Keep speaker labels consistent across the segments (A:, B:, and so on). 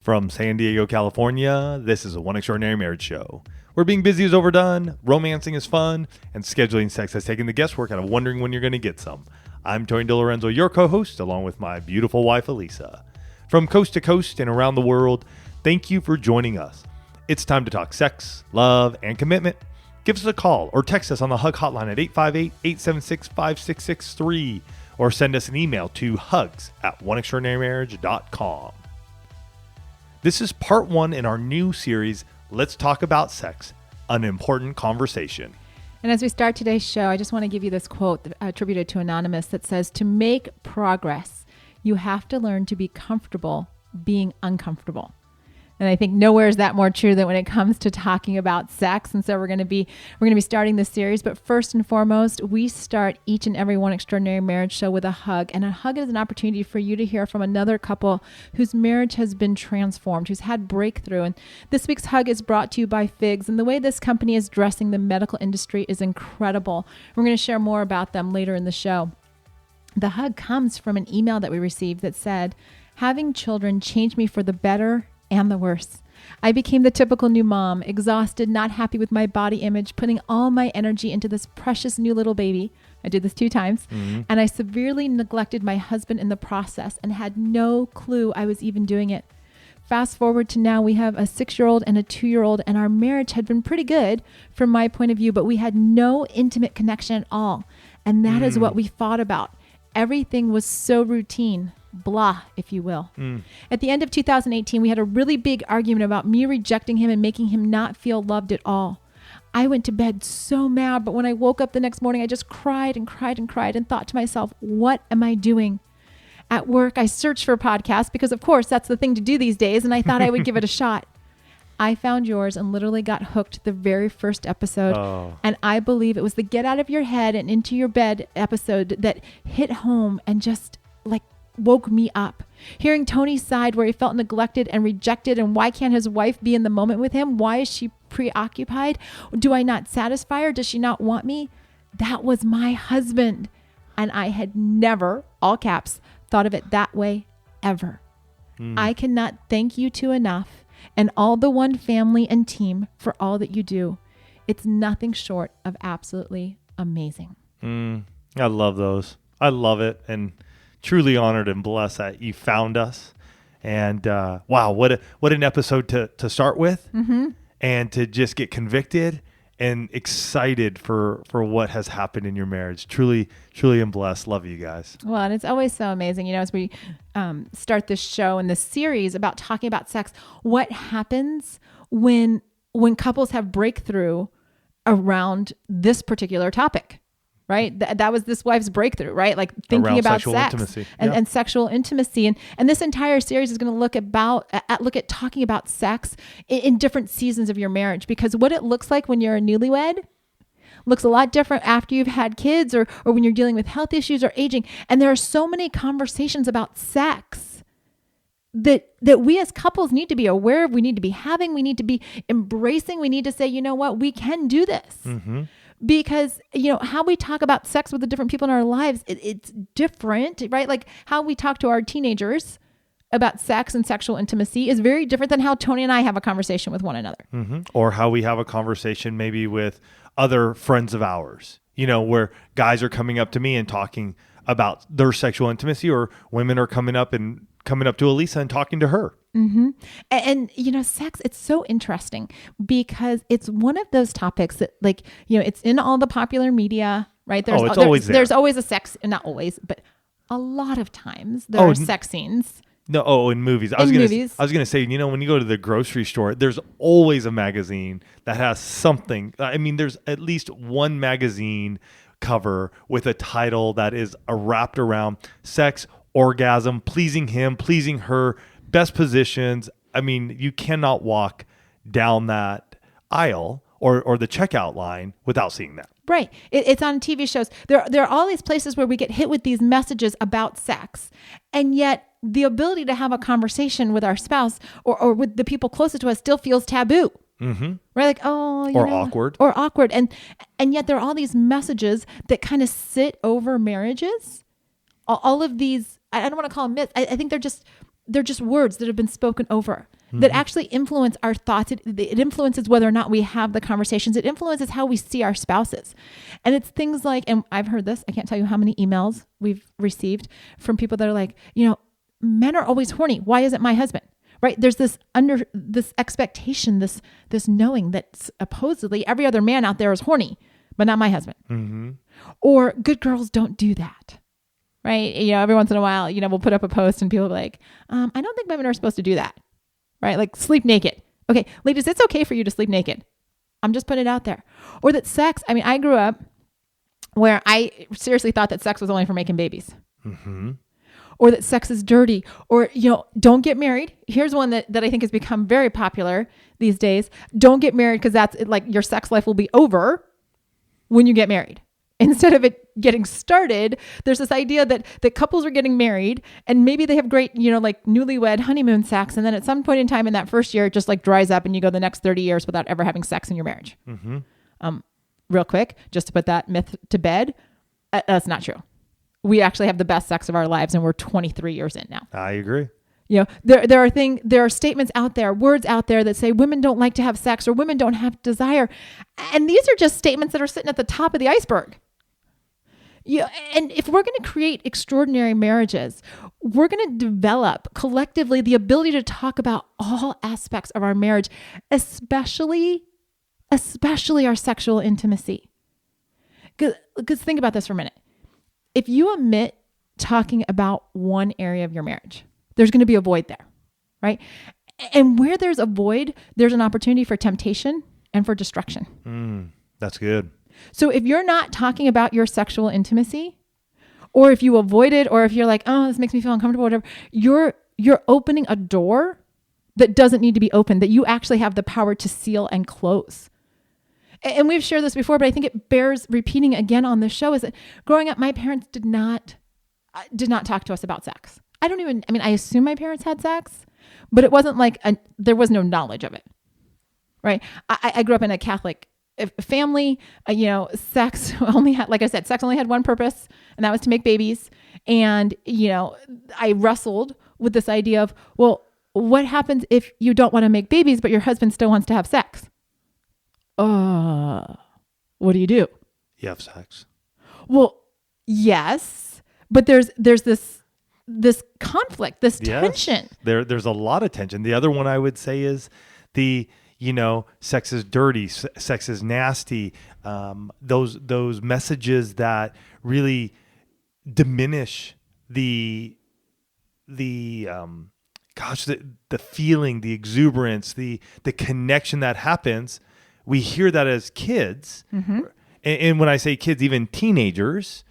A: From San Diego, California, this is a One Extraordinary Marriage show, where being busy is overdone, romancing is fun, and scheduling sex has taken the guesswork out of wondering when you're going to get some. I'm Tony DiLorenzo, your co-host, along with my beautiful wife, Elisa. From coast to coast and around the world, thank you for joining us. It's time to talk sex, love, and commitment. Give us a call or text us on the HUG hotline at 858-876-5663 or send us an email to hugs@oneextraordinarymarriage.com. This is part one in our new series, Let's Talk About Sex, an important conversation.
B: And as we start today's show, I just want to give you this quote attributed to Anonymous that says, "To make progress, you have to learn to be comfortable being uncomfortable." And I think nowhere is that more true than when it comes to talking about sex. And so we're going to be starting this series. But first and foremost, we start each and every One Extraordinary Marriage show with a hug. And a hug is an opportunity for you to hear from another couple whose marriage has been transformed, who's had breakthrough. And this week's hug is brought to you by Figs. And the way this company is dressing the medical industry is incredible. We're going to share more about them later in the show. The hug comes from an email that we received that said, "Having children changed me for the better and the worse. I became the typical new mom, exhausted, not happy with my body image, putting all my energy into this precious new little baby." I did this 2 times. And I severely neglected my husband in the process and had no clue I was even doing it. Fast forward to now, we have a 6-year-old and a 2-year-old, and our marriage had been pretty good from my point of view, but we had no intimate connection at all. And that is what we fought about. Everything was so routine. Blah, if you will. At the end of 2018, we had a really big argument about me rejecting him and making him not feel loved at all. I went to bed so mad, but when I woke up the next morning, I just cried and cried and cried and thought to myself, what am I doing? At work, I searched for a podcast because, of course, that's the thing to do these days, and I thought I would give it a shot. I found yours and literally got hooked the very first episode. And I believe it was the get out of your head and into your bed episode that hit home and just woke me up. Hearing Tony's side where he felt neglected and rejected, and why can't his wife be in the moment with him? Why is she preoccupied? Do I not satisfy her? Does she not want me? That was my husband. And I had never, all caps, thought of it that way ever. I cannot thank you two enough, and all the One family and team, for all that you do. It's nothing short of absolutely amazing.
A: I love those. I love it. And truly honored and blessed that you found us. And wow, what an episode to start with, and to just get convicted and excited for what has happened in your marriage. Truly am blessed. Love you guys.
B: Well, and it's always so amazing, as we start this show and this series about talking about sex, what happens when couples have breakthrough around this particular topic. Right? That was this wife's breakthrough, right? Like thinking around about sex intimacy. And sexual intimacy. And this entire series is going to look at talking about sex in different seasons of your marriage, because what it looks like when you're a newlywed looks a lot different after you've had kids or when you're dealing with health issues or aging. And there are so many conversations about sex that we as couples need to be aware of, we need to be having, we need to be embracing, we need to say, you know what, we can do this. Because, how we talk about sex with the different people in our lives, it's different, right? Like how we talk to our teenagers about sex and sexual intimacy is very different than how Tony and I have a conversation with one another.
A: Or how we have a conversation maybe with other friends of ours, where guys are coming up to me and talking about their sexual intimacy, or women are coming up to Elisa and talking to her. And sex, it's so interesting because it's one of those topics that it's in all the popular media, right? It's always there.
B: There's always a sex, not always, but a lot of times there are sex scenes.
A: No, in movies. I was going to say, when you go to the grocery store, there's always a magazine that has something. I mean, there's at least one magazine cover with a title that is wrapped around sex, orgasm, pleasing him, pleasing her, best positions. I mean, you cannot walk down that aisle or the checkout line without seeing that.
B: Right. It's on TV shows. There are all these places where we get hit with these messages about sex. And yet the ability to have a conversation with our spouse or with the people closest to us still feels taboo. Right? Like,
A: awkward.
B: Or awkward. And yet there are all these messages that kind of sit over marriages. All of these, I don't want to call them myths. I think they're just they're just words that have been spoken over that actually influence our thoughts. It influences whether or not we have the conversations. It influences how we see our spouses. And it's things like, and I've heard this, I can't tell you how many emails we've received from people that are like, men are always horny. Why isn't my husband? Right? There's this expectation, this knowing that supposedly every other man out there is horny, but not my husband.
A: Mm-hmm.
B: Or good girls don't do that. Right? Every once in a while, we'll put up a post and people will be like, I don't think women are supposed to do that. Right? Like sleep naked. Okay, ladies, it's okay for you to sleep naked. I'm just putting it out there. Or that sex, I grew up where I seriously thought that sex was only for making babies.
A: Mm-hmm.
B: Or that sex is dirty, or, don't get married. Here's one that I think has become very popular these days. Don't get married because that's like your sex life will be over when you get married. Instead of it getting started, there's this idea that couples are getting married and maybe they have great, like newlywed honeymoon sex. And then at some point in time in that first year, it just like dries up and you go the next 30 years without ever having sex in your marriage.
A: Mm-hmm.
B: Real quick, just to put that myth to bed, that's not true. We actually have the best sex of our lives and we're 23 years in now.
A: I agree.
B: There are statements out there, words out there that say women don't like to have sex or women don't have desire. And these are just statements that are sitting at the top of the iceberg. And if we're going to create extraordinary marriages, we're going to develop collectively the ability to talk about all aspects of our marriage, especially our sexual intimacy. Because think about this for a minute. If you omit talking about one area of your marriage, there's going to be a void there, right? And where there's a void, there's an opportunity for temptation and for destruction.
A: That's good.
B: So if you're not talking about your sexual intimacy, or if you avoid it, or if you're like, oh, this makes me feel uncomfortable, whatever, you're opening a door that doesn't need to be opened, that you actually have the power to seal and close. And we've shared this before, but I think it bears repeating again on this show, is that growing up, my parents did not talk to us about sex. I assume my parents had sex, but it wasn't like there was no knowledge of it, right? I grew up in a Catholic family. Sex only had, like I said, sex only had one purpose, and that was to make babies. And, I wrestled with this idea of, well, what happens if you don't want to make babies, but your husband still wants to have sex? What do? You
A: have sex.
B: Well, yes, but there's this conflict, this tension.
A: There's a lot of tension. The other one I would say is sex is dirty, sex is nasty. Those messages that really diminish the feeling, the exuberance, the connection that happens. We hear that as kids. Mm-hmm. And when I say kids, even teenagers,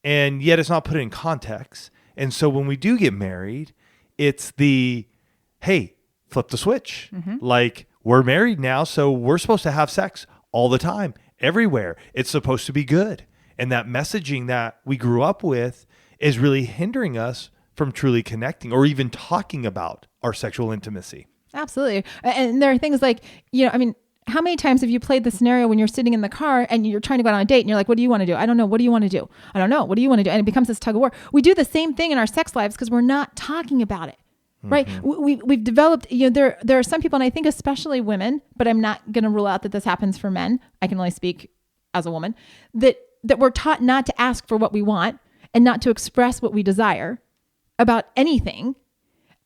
A: and yet it's not put in context. And so when we do get married, it's hey, flip the switch. Mm-hmm. Like, we're married now, so we're supposed to have sex all the time, everywhere. It's supposed to be good. And that messaging that we grew up with is really hindering us from truly connecting or even talking about our sexual intimacy.
B: Absolutely. And there are things like, how many times have you played the scenario when you're sitting in the car and you're trying to go on a date and you're like, what do you want to do? I don't know. What do you want to do? I don't know. What do you want to do? And it becomes this tug of war. We do the same thing in our sex lives because we're not talking about it. Right. Mm-hmm. We've developed, there are some people, and I think especially women, but I'm not going to rule out that this happens for men. I can only speak as a woman, that we're taught not to ask for what we want and not to express what we desire about anything.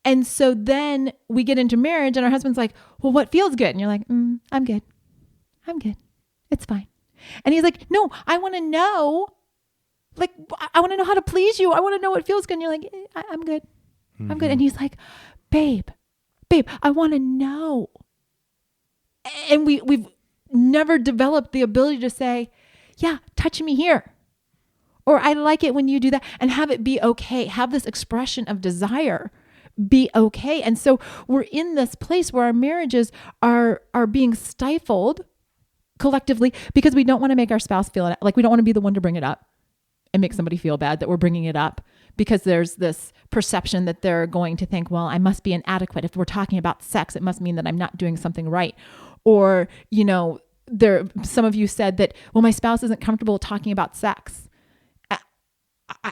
B: And so then we get into marriage and our husband's like, well, what feels good? And you're like, I'm good. It's fine. And he's like, no, I want to know, I want to know how to please you. I want to know what feels good. And you're like, I'm good. I'm good. And he's like, babe, I want to know. And we've never developed the ability to say, yeah, touch me here. Or I like it when you do that, and have it be okay. Have this expression of desire be okay. And so we're in this place where our marriages are being stifled collectively because we don't want to make our spouse feel like we don't want to be the one to bring it up and make somebody feel bad that we're bringing it up, because there's this perception that they're going to think, well, I must be inadequate. If we're talking about sex, it must mean that I'm not doing something right. Or, some of you said that, well, my spouse isn't comfortable talking about sex.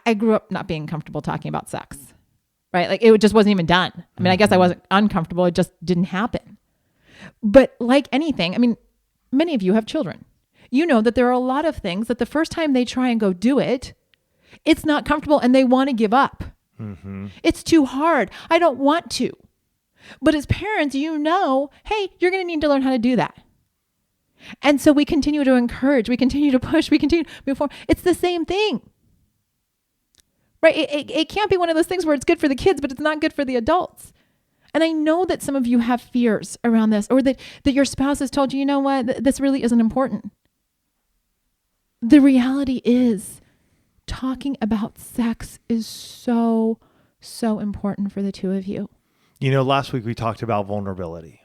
B: I grew up not being comfortable talking about sex. right? Like it just wasn't even done. I mean, I guess I wasn't uncomfortable. It just didn't happen. But like anything, I mean, many of you have children. You know that there are a lot of things that the first time they try and go do it, it's not comfortable and they want to give up. It's too hard. I don't want to. But as parents, you know, hey, you're going to need to learn how to do that. And so we continue to encourage, we continue to push, we continue to move forward. It's the same thing. Right? It can't be one of those things where it's good for the kids, but it's not good for the adults. And I know that some of you have fears around this, or that your spouse has told you, you know what, this really isn't important. The reality is talking about sex is so, so important for the two of you.
A: You know, last week we talked about vulnerability.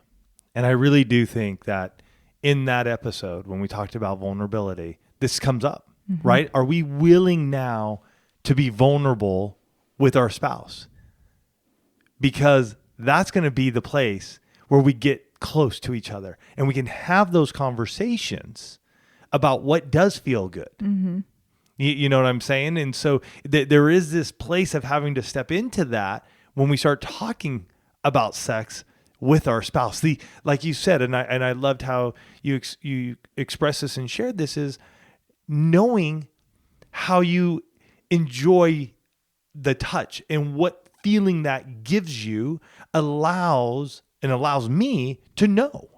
A: And I really do think that in that episode, when we talked about vulnerability, this comes up, right? Are we willing now to be vulnerable with our spouse? Because that's going to be the place where we get close to each other and we can have those conversations about what does feel good. You know what I'm saying? And so there is this place of having to step into that when we start talking about sex with our spouse. Like you said, and I loved how you expressed this and shared this, is knowing how you enjoy the touch and what feeling that gives you allows me to know.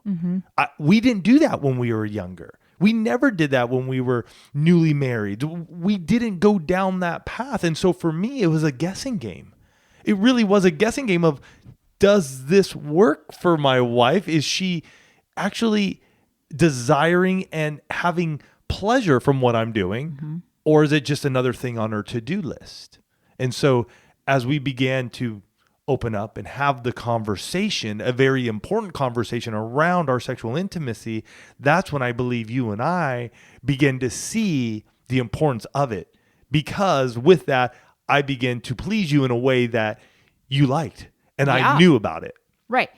A: We didn't do that when we were younger. We never did that when we were newly married. We didn't go down that path. And so for me, it was a guessing game. It really was a guessing game of, does this work for my wife? Is she actually desiring and having pleasure from what I'm doing? Or is it just another thing on her to-do list? And so as we began to open up and have the conversation, a very important conversation around our sexual intimacy, that's when I believe you and I begin to see the importance of it. Because with that, I began to please you in a way that you liked. And I knew about it.
B: Right.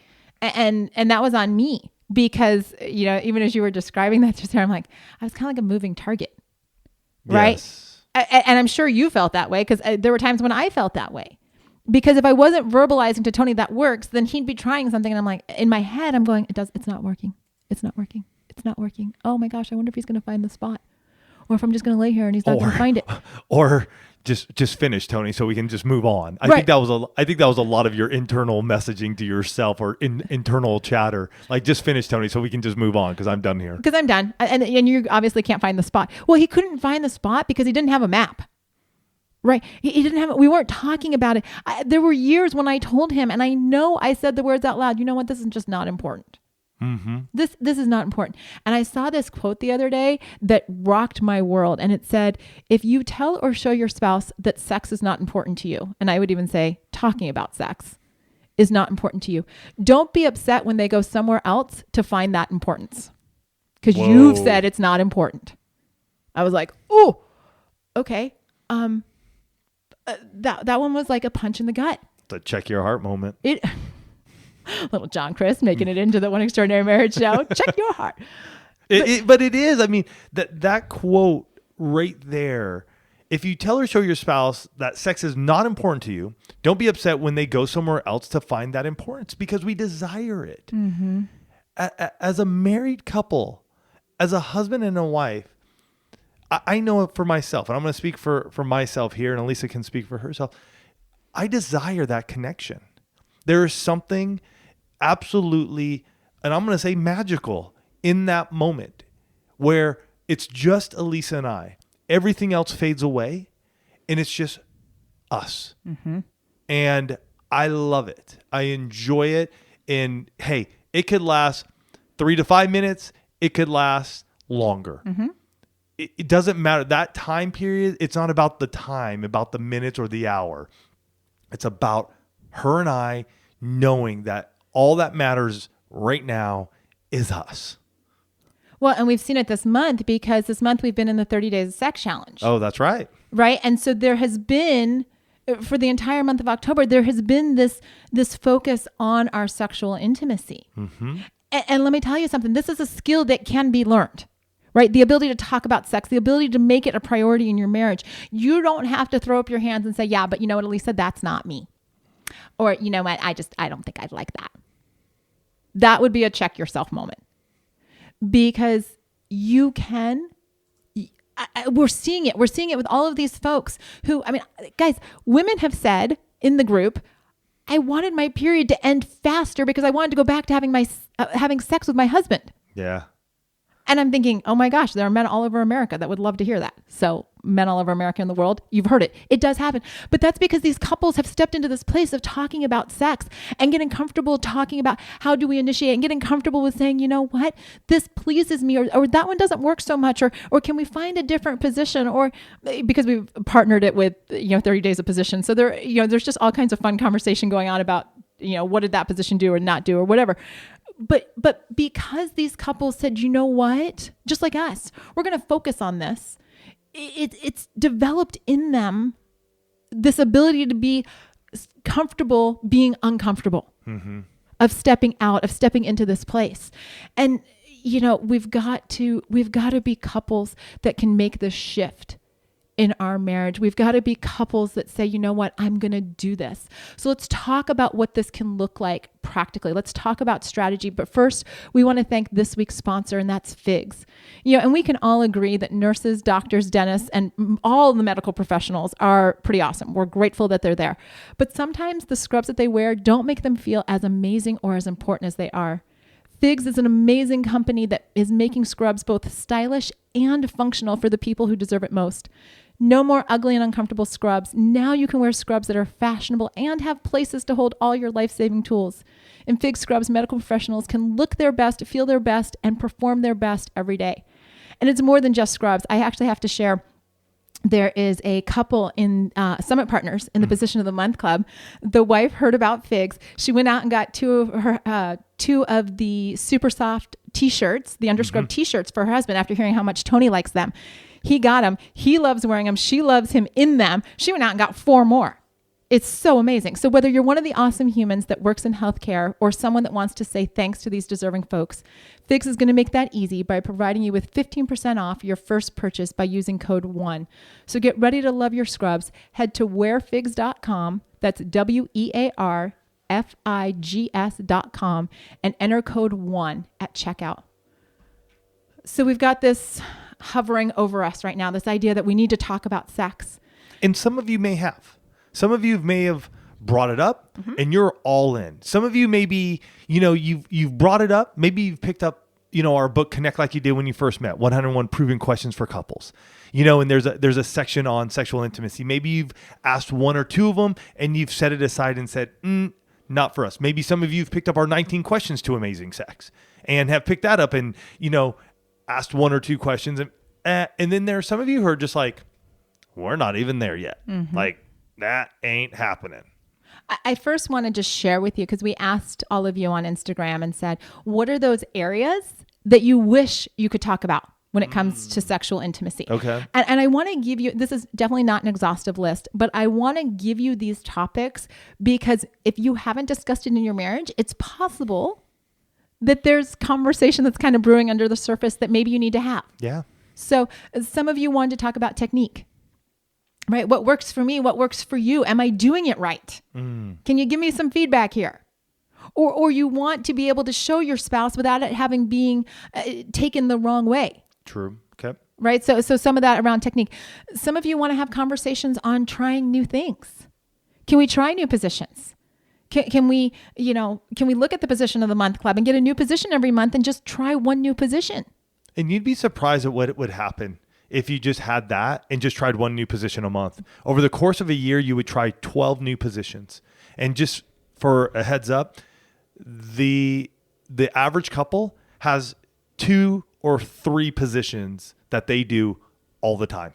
B: And that was on me because, you know, even as you were describing that just there, I'm like, I was kind of like a moving target. Right.
A: Yes.
B: And I'm sure you felt that way because there were times when I felt that way. Because if I wasn't verbalizing to Tony that works, then he'd be trying something. And I'm like, in my head, I'm going, it's not working. It's not working. It's not working. Oh my gosh, I wonder if he's going to find the spot. Or if I'm just going to lay here and he's not going to find it.
A: Or just finish, Tony, so we can just move on. I think that was a lot of your internal messaging to yourself or internal chatter. Like, just finish, Tony, so we can just move on because I'm done here.
B: Because I'm done. And you obviously can't find the spot. Well, he couldn't find the spot because he didn't have a map. Right. He didn't have it. We weren't talking about it. There were years when I told him, and I know I said the words out loud, you know what? This is just not important. This is not important. And I saw this quote the other day that rocked my world. And it said, if you tell or show your spouse that sex is not important to you, and I would even say talking about sex is not important to you, don't be upset when they go somewhere else to find that importance. Because you've said it's not important. I was like, oh, okay. That one was like a punch in the gut.
A: The check your heart moment.
B: Little John Chris making it into the One Extraordinary Marriage show. Check your heart.
A: But it is. I mean, that quote right there. If you tell or show your spouse that sex is not important to you, don't be upset when they go somewhere else to find that importance because we desire it. As a married couple, as a husband and a wife, I know it for myself, and I'm going to speak for myself here, and Elisa can speak for herself. I desire that connection. There is something absolutely, and I'm going to say magical, in that moment where it's just Elisa and I. Everything else fades away, and it's just us. And I love it. I enjoy it. And hey, it could last 3 to 5 minutes. It could last longer. It doesn't matter. That time period, it's not about the time, about the minutes or the hour. It's about her and I knowing that all that matters right now is us.
B: Well, and we've seen it this month because this month we've been in the 30 Days of Sex Challenge.
A: Oh, that's right.
B: Right. And so there has been, for the entire month of October, there has been this focus on our sexual intimacy. And let me tell you something. This is a skill that can be learned. Right? The ability to talk about sex, the ability to make it a priority in your marriage. You don't have to throw up your hands and say, yeah, but you know what, Elisa, that's not me. Or, you know what? I don't think I'd like that. That would be a check yourself moment, because you can, we're seeing it. We're seeing it with all of these folks who, I mean, guys, women have said in the group, I wanted my period to end faster because I wanted to go back to having sex with my husband.
A: Yeah.
B: And I'm thinking, oh my gosh, there are men all over America that would love to hear that. So men all over America and the world, you've heard it. It does happen. But that's because these couples have stepped into this place of talking about sex and getting comfortable talking about how do we initiate, and getting comfortable with saying, you know what, this pleases me, or that one doesn't work so much, or can we find a different position, or because we've partnered it with, 30 days of position. So there, there's just all kinds of fun conversation going on about, what did that position do or not do or whatever. But because these couples said, you know what, just like us, we're going to focus on this. It's developed in them this ability to be comfortable being uncomfortable, of stepping out, of stepping into this place. And, we've got to be couples that can make this shift in our marriage. We've got to be couples that say, you know what, I'm going to do this. So let's talk about what this can look like practically. Let's talk about strategy. But first, we want to thank this week's sponsor, and that's FIGS. And we can all agree that nurses, doctors, dentists, and all the medical professionals are pretty awesome. We're grateful that they're there. But sometimes the scrubs that they wear don't make them feel as amazing or as important as they are. FIGS is an amazing company that is making scrubs both stylish and functional for the people who deserve it most. No more ugly and uncomfortable scrubs. Now you can wear scrubs that are fashionable and have places to hold all your life-saving tools. In FIGS scrubs, medical professionals can look their best, feel their best, and perform their best every day. And it's more than just scrubs. I actually have to share, there is a couple in Summit Partners in the Position of the Month Club. The wife heard about FIGS. She went out and got two of the super soft t-shirts, the underscrub t-shirts for her husband after hearing how much Tony likes them. He got them. He loves wearing them. She loves him in them. She went out and got 4 more. It's so amazing. So whether you're one of the awesome humans that works in healthcare or someone that wants to say thanks to these deserving folks, FIGS is going to make that easy by providing you with 15% off your first purchase by using code 1. So get ready to love your scrubs. Head to wearfigs.com. That's WEARFIGS.com and enter code 1 at checkout. So we've got this hovering over us right now, this idea that we need to talk about sex.
A: And some of you may have. Some of you may have brought it up and you're all in. Some of you maybe, you've brought it up. Maybe you've picked up, our book, Connect Like You Did When You First Met, 101 Proven Questions for Couples. And there's a section on sexual intimacy. Maybe you've asked 1 or 2 of them and you've set it aside and said, not for us. Maybe some of you have picked up our 19 questions to amazing sex and have picked that up and, asked 1 or 2 questions. And then there are some of you who are just like, we're not even there yet. Like, that ain't happening.
B: I first want to just share with you, because we asked all of you on Instagram and said, what are those areas that you wish you could talk about when it comes to sexual intimacy?
A: Okay.
B: And I want to give you, this is definitely not an exhaustive list, but I want to give you these topics because if you haven't discussed it in your marriage, it's possible that there's conversation that's kind of brewing under the surface that maybe you need to have.
A: Yeah.
B: So some of you wanted to talk about technique, right? What works for me? What works for you? Am I doing it right? Can you give me some feedback here? Or you want to be able to show your spouse without it having being taken the wrong way.
A: True. Okay.
B: Right. So some of that around technique. Some of you want to have conversations on trying new things. Can we try new positions? Can we look at the Position of the Month Club and get a new position every month and just try one new position?
A: And you'd be surprised at what would happen if you just had that and just tried one new position a month. Over the course of a year, you would try 12 new positions. And just for a heads up, the average couple has 2 or 3 positions that they do all the time.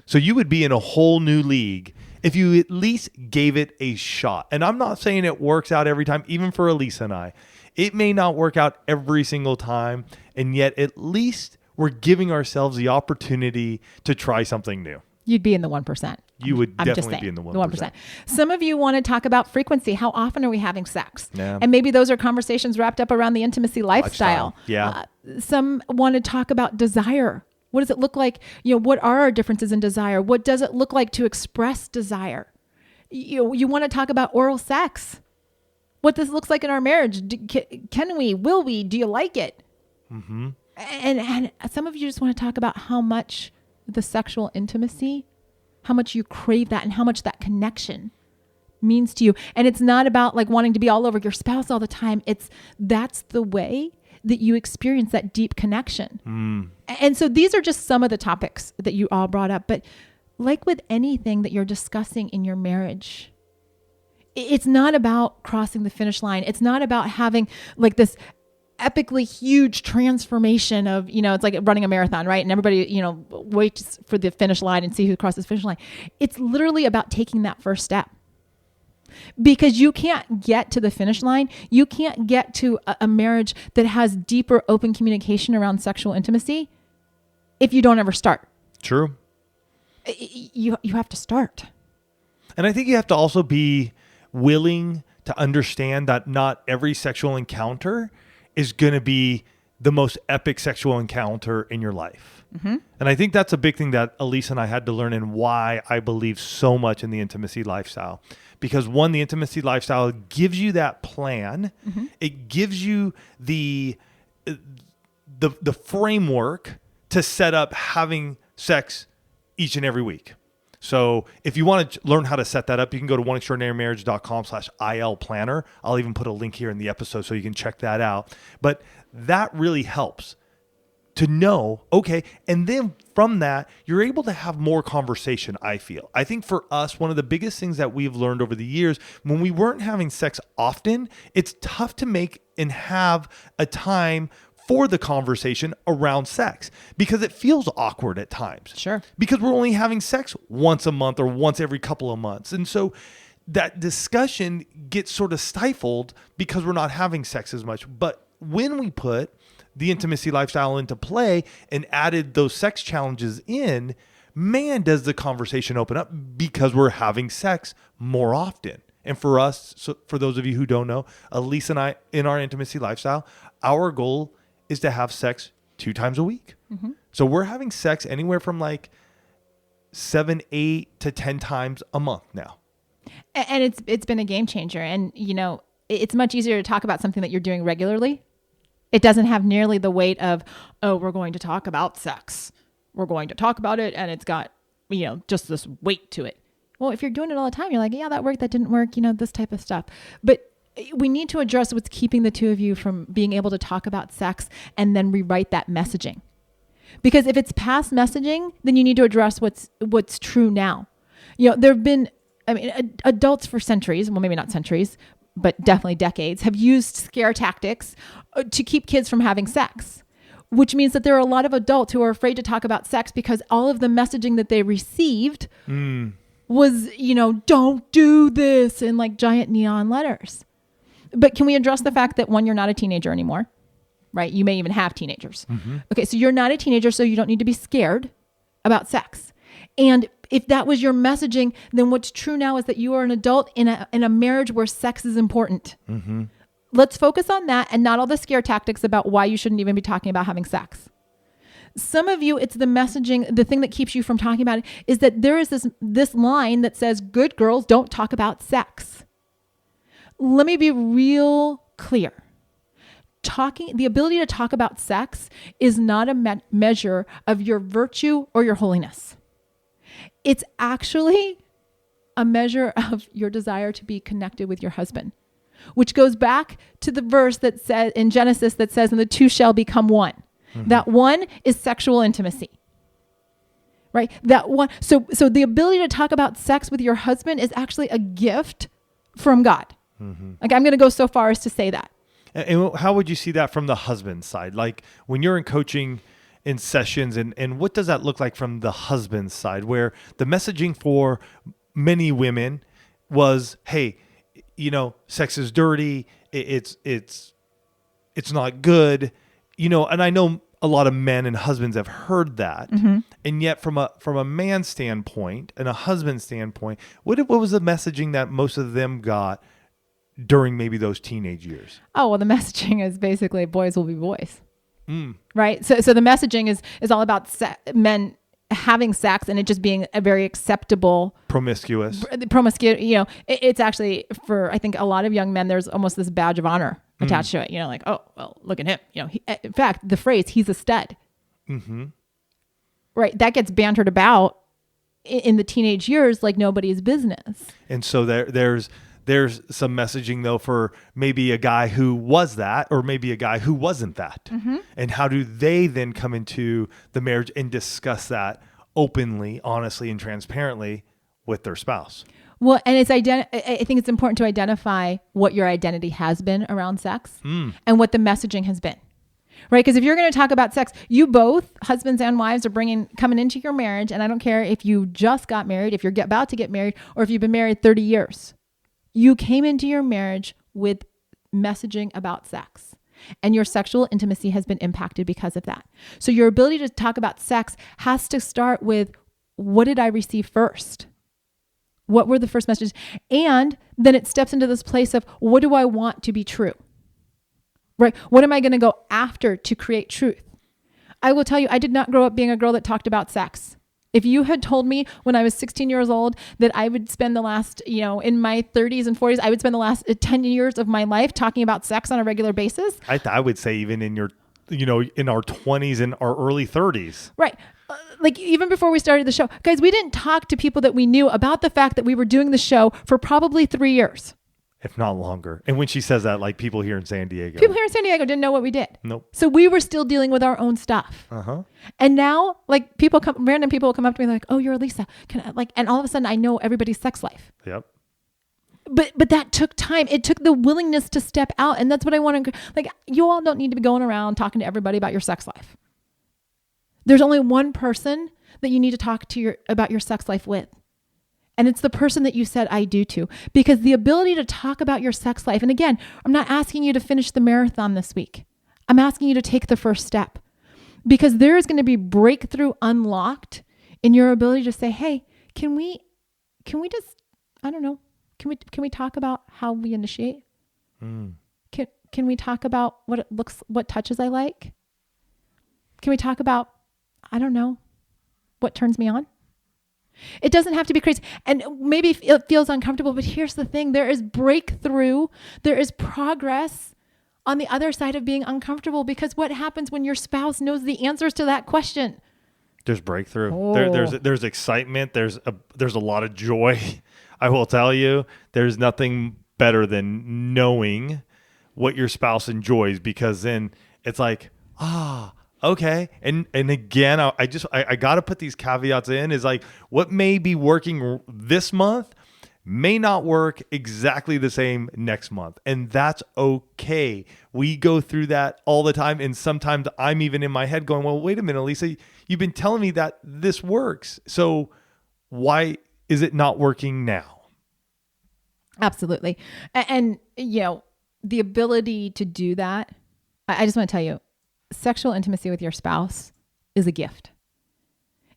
A: So you would be in a whole new league if you at least gave it a shot. And I'm not saying it works out every time, even for Elisa and I. It may not work out every single time, and yet at least we're giving ourselves the opportunity to try something new.
B: You'd be in the 1%.
A: You would definitely be in the 1%.
B: Some of you want to talk about frequency. How often are we having sex?
A: Yeah.
B: And maybe those are conversations wrapped up around the intimacy lifestyle.
A: Yeah.
B: Some want to talk about desire. What does it look like? What are our differences in desire? What does it look like to express desire? You want to talk about oral sex, what this looks like in our marriage. Can we, will we, do you like it?
A: Mm-hmm.
B: And some of you just want to talk about how much the sexual intimacy, how much you crave that and how much that connection means to you. And it's not about like wanting to be all over your spouse all the time. That's the way that you experience that deep connection. And so these are just some of the topics that you all brought up. But like with anything that you're discussing in your marriage, it's not about crossing the finish line. It's not about having like this epically huge transformation of, it's like running a marathon, right? And everybody, waits for the finish line and see who crosses the finish line. It's literally about taking that first step. Because you can't get to the finish line. You can't get to a marriage that has deeper open communication around sexual intimacy if you don't ever start.
A: True.
B: You have to start.
A: And I think you have to also be willing to understand that not every sexual encounter is going to be the most epic sexual encounter in your life. Mm-hmm. And I think that's a big thing that Elise and I had to learn, and why I believe so much in the intimacy lifestyle. Because one, the intimacy lifestyle gives you that plan. Mm-hmm. It gives you the framework to set up having sex each and every week. So if you want to learn how to set that up, you can go to oneextraordinarymarriage.com/IL planner. I'll even put a link here in the episode so you can check that out. But that really helps to know, okay, and then from that, you're able to have more conversation, I feel. I think for us, one of the biggest things that we've learned over the years, when we weren't having sex often, it's tough to make and have a time for the conversation around sex because it feels awkward at times.
B: Sure.
A: Because we're only having sex once a month or once every couple of months. And so that discussion gets sort of stifled because we're not having sex as much. But when we put the intimacy lifestyle into play and added those sex challenges in, man, does the conversation open up because we're having sex more often. And for us, so for those of you who don't know, Elise and I, in our intimacy lifestyle, our goal is to have sex 2 times a week. Mm-hmm. So we're having sex anywhere from like 7, 8 to 10 times a month now.
B: And it's been a game changer. And, it's much easier to talk about something that you're doing regularly. It doesn't have nearly the weight of, oh, we're going to talk about sex. We're going to talk about it. And it's got, just this weight to it. Well, if you're doing it all the time, you're like, yeah, that worked, that didn't work, this type of stuff. But we need to address what's keeping the two of you from being able to talk about sex and then rewrite that messaging. Because if it's past messaging, then you need to address what's true now. There have been, adults for centuries, well, maybe not centuries, but definitely decades, have used scare tactics to keep kids from having sex, which means that there are a lot of adults who are afraid to talk about sex because all of the messaging that they received was, don't do this in like giant neon letters. But can we address the fact that, one, you're not a teenager anymore, right? You may even have teenagers. Mm-hmm. Okay, so you're not a teenager, so you don't need to be scared about sex. And if that was your messaging, then what's true now is that you are an adult in a marriage where sex is important. Mm-hmm. Let's focus on that and not all the scare tactics about why you shouldn't even be talking about having sex. Some of you, it's the messaging, the thing that keeps you from talking about it is that there is this line that says, good girls don't talk about sex. Let me be real clear. The ability to talk about sex is not a measure of your virtue or your holiness. It's actually a measure of your desire to be connected with your husband, which goes back to the verse that says in Genesis that says, and the two shall become one. Mm-hmm. That one is sexual intimacy, right? That one. So the ability to talk about sex with your husband is actually a gift from God. Mm-hmm. Like, I'm going to go so far as to say that.
A: And how would you see that from the husband side? Like when you're in coaching in sessions, and what does that look like from the husband's side, where the messaging for many women was, hey, sex is dirty. It's not good, and I know a lot of men and husbands have heard that. Mm-hmm. And yet from a man's standpoint and a husband's standpoint, what was the messaging that most of them got during maybe those teenage years?
B: Oh, well, the messaging is basically boys will be boys. Right? So the messaging is all about men having sex and it just being a very acceptable
A: promiscuous,
B: it's actually for, I think, a lot of young men, there's almost this badge of honor attached to it, like, oh, well, look at him, in fact, the phrase, he's a stud, right, that gets bantered about in the teenage years like nobody's business.
A: And so there's some messaging though for maybe a guy who was that, or maybe a guy who wasn't that. And how do they then come into the marriage and discuss that openly, honestly, and transparently with their spouse?
B: Well, and I think it's important to identify what your identity has been around sex and what the messaging has been. Right? Because if you're going to talk about sex, you both, husbands and wives, are coming into your marriage. And I don't care if you just got married, if you're about to get married, or if you've been married 30 years. You came into your marriage with messaging about sex, and your sexual intimacy has been impacted because of that. So your ability to talk about sex has to start with, what did I receive first? What were the first messages? And then it steps into this place of, what do I want to be true? Right? What am I going to go after to create truth? I will tell you, I did not grow up being a girl that talked about sex. If you had told me when I was 16 years old that I would spend the last, in my 30s and 40s, I would spend the last 10 years of my life talking about sex on a regular basis.
A: I would say even in your, in our 20s and our early 30s.
B: Right. Like even before we started the show, guys, we didn't talk to people that we knew about the fact that we were doing the show for probably 3 years.
A: If not longer. And when she says that, like people here in San Diego.
B: People here in San Diego didn't know what we did.
A: Nope.
B: So we were still dealing with our own stuff. And now, like random people will come up to me like, oh, you're Lisa. And all of a sudden I know everybody's sex life.
A: Yep.
B: But that took time. It took the willingness to step out. And that's what I want to, like, you all don't need to be going around talking to everybody about your sex life. There's only one person that you need to talk to about your sex life with. And it's the person that you said I do to, because the ability to talk about your sex life. And again, I'm not asking you to finish the marathon this week. I'm asking you to take the first step, because there is going to be breakthrough unlocked in your ability to say, hey, can we just, I don't know, can we talk about how we initiate? Can we talk about what touches I like? Can we talk about, I don't know, what turns me on? It doesn't have to be crazy. And maybe it feels uncomfortable, but here's the thing. There is breakthrough. There is progress on the other side of being uncomfortable, because what happens when your spouse knows the answers to that question?
A: There's breakthrough. There's excitement. There's a lot of joy. I will tell you, there's nothing better than knowing what your spouse enjoys, because then it's like, okay. And again, I got to put these caveats in, is like, what may be working this month may not work exactly the same next month. And that's okay. We go through that all the time. And sometimes I'm even in my head going, well, wait a minute, Lisa, you've been telling me that this works. So why is it not working now?
B: Absolutely. And the ability to do that, I just want to tell you, sexual intimacy with your spouse is a gift.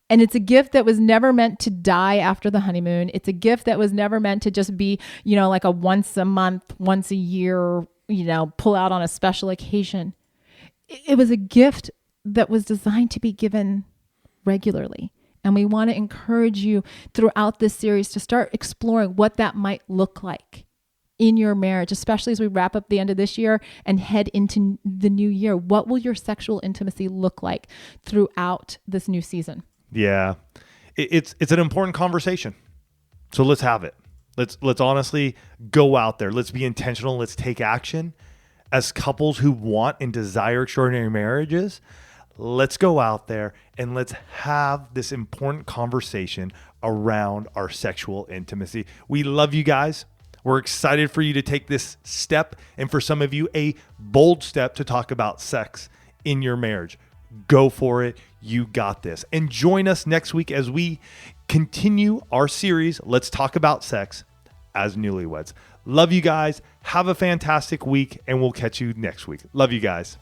B: And it's a gift that was never meant to die after the honeymoon. It's a gift that was never meant to just be, like a once a month, once a year, pull out on a special occasion. It was a gift that was designed to be given regularly. And we want to encourage you throughout this series to start exploring what that might look like in your marriage, especially as we wrap up the end of this year and head into the new year. What will your sexual intimacy look like throughout this new season?
A: Yeah, it's an important conversation. So let's have it. Let's honestly go out there. Let's be intentional. Let's take action as couples who want and desire extraordinary marriages. Let's go out there and let's have this important conversation around our sexual intimacy. We love you guys. We're excited for you to take this step, and for some of you, a bold step to talk about sex in your marriage. Go for it. You got this. And join us next week as we continue our series, Let's Talk About Sex as Newlyweds. Love you guys. Have a fantastic week, and we'll catch you next week. Love you guys.